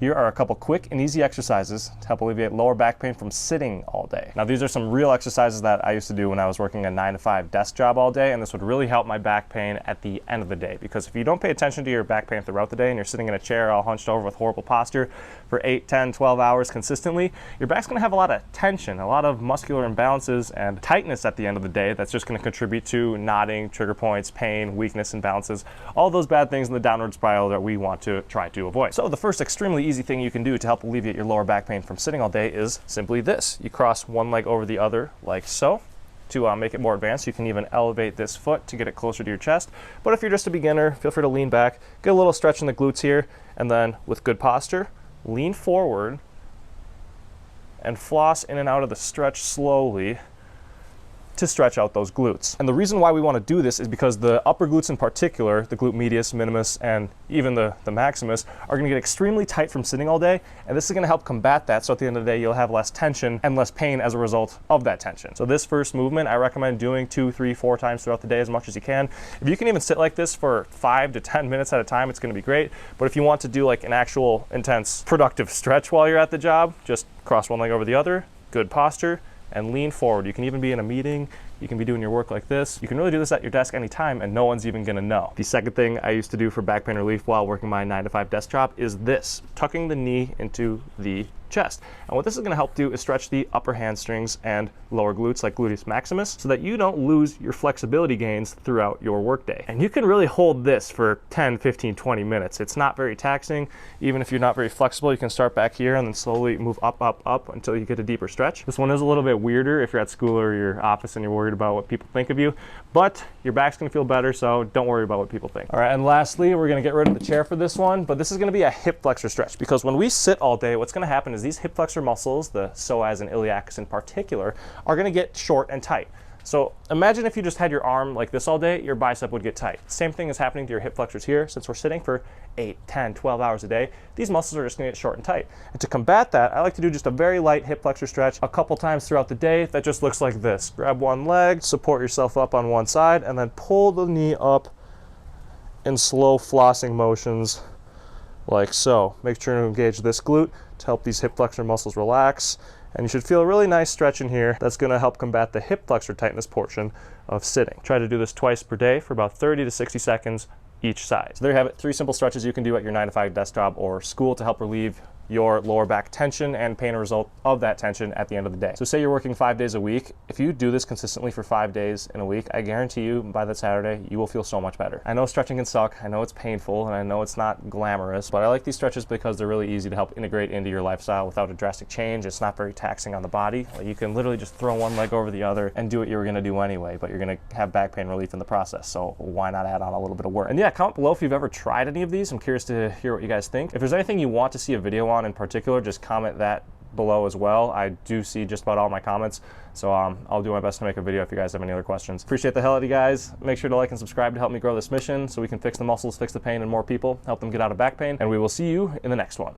Here are a couple quick and easy exercises to help alleviate lower back pain from sitting all day. Now these are some real exercises that I used to do when I was working a 9-to-5 desk job all day, and this would really help my back pain at the end of the day, because if you don't pay attention to your back pain throughout the day and you're sitting in a chair all hunched over with horrible posture for 8, 10, 12 hours consistently, your back's going to have a lot of tension, a lot of muscular imbalances and tightness at the end of the day that's just going to contribute to knotting, trigger points, pain, weakness, imbalances, all those bad things in the downward spiral that we want to try to avoid. So the first extremely easy thing you can do to help alleviate your lower back pain from sitting all day is simply this. You cross one leg over the other like so. To make it more advanced, you can even elevate this foot to get it closer to your chest. But if you're just a beginner, feel free to lean back, get a little stretch in the glutes here, and then with good posture, lean forward and floss in and out of the stretch slowly to stretch out those glutes. And the reason why we want to do this is because the upper glutes in particular, the glute medius, minimus, and even the maximus, are going to get extremely tight from sitting all day, and this is going to help combat that, so at the end of the day you'll have less tension and less pain as a result of that tension. So this first movement I recommend doing 2, 3, 4 times throughout the day as much as you can. If you can even sit like this for 5 to 10 minutes at a time, it's going to be great. But if you want to do like an actual intense productive stretch while you're at the job, just cross one leg over the other, good posture, and lean forward. You can even be in a meeting, you can be doing your work like this. You can really do this at your desk anytime and no one's even gonna know. The second thing I used to do for back pain relief while working my 9-to-5 desk job is this, tucking the knee into the chest. And what this is going to help do is stretch the upper hamstrings and lower glutes like gluteus maximus so that you don't lose your flexibility gains throughout your workday. And you can really hold this for 10, 15, 20 minutes. It's not very taxing. Even if you're not very flexible, you can start back here and then slowly move up, up, up until you get a deeper stretch. This one is a little bit weirder if you're at school or your office and you're worried about what people think of you, but your back's going to feel better, so don't worry about what people think. All right, and lastly, we're going to get rid of the chair for this one, but this is going to be a hip flexor stretch, because when we sit all day, what's going to happen is these hip flexor muscles, the psoas and iliacus in particular, are going to get short and tight. So imagine if you just had your arm like this all day, your bicep would get tight. Same thing is happening to your hip flexors here. Since we're sitting for 8, 10, 12 hours a day, these muscles are just going to get short and tight. And to combat that, I like to do just a very light hip flexor stretch a couple times throughout the day that just looks like this. Grab one leg, support yourself up on one side, and then pull the knee up in slow flossing motions like so. Make sure to engage this glute to help these hip flexor muscles relax. And you should feel a really nice stretch in here that's going to help combat the hip flexor tightness portion of sitting. Try to do this twice per day for about 30 to 60 seconds each side. So there you have it, 3 simple stretches you can do at your 9-to-5 desk job or school to help relieve your lower back tension and pain, a result of that tension at the end of the day. So say you're working 5 days a week. If you do this consistently for 5 days in a week, I guarantee you by that Saturday, you will feel so much better. I know stretching can suck, I know it's painful, and I know it's not glamorous, but I like these stretches because they're really easy to help integrate into your lifestyle without a drastic change. It's not very taxing on the body. You can literally just throw one leg over the other and do what you were gonna do anyway, but you're gonna have back pain relief in the process. So why not add on a little bit of work? And yeah, comment below if you've ever tried any of these. I'm curious to hear what you guys think. If there's anything you want to see a video on in particular, just comment that below as well. I do see just about all my comments, so I'll do my best to make a video if you guys have any other questions. Appreciate the hell out of you guys. Make sure to like and subscribe to help me grow this mission so we can fix the muscles, fix the pain, and more people, help them get out of back pain, and we will see you in the next one.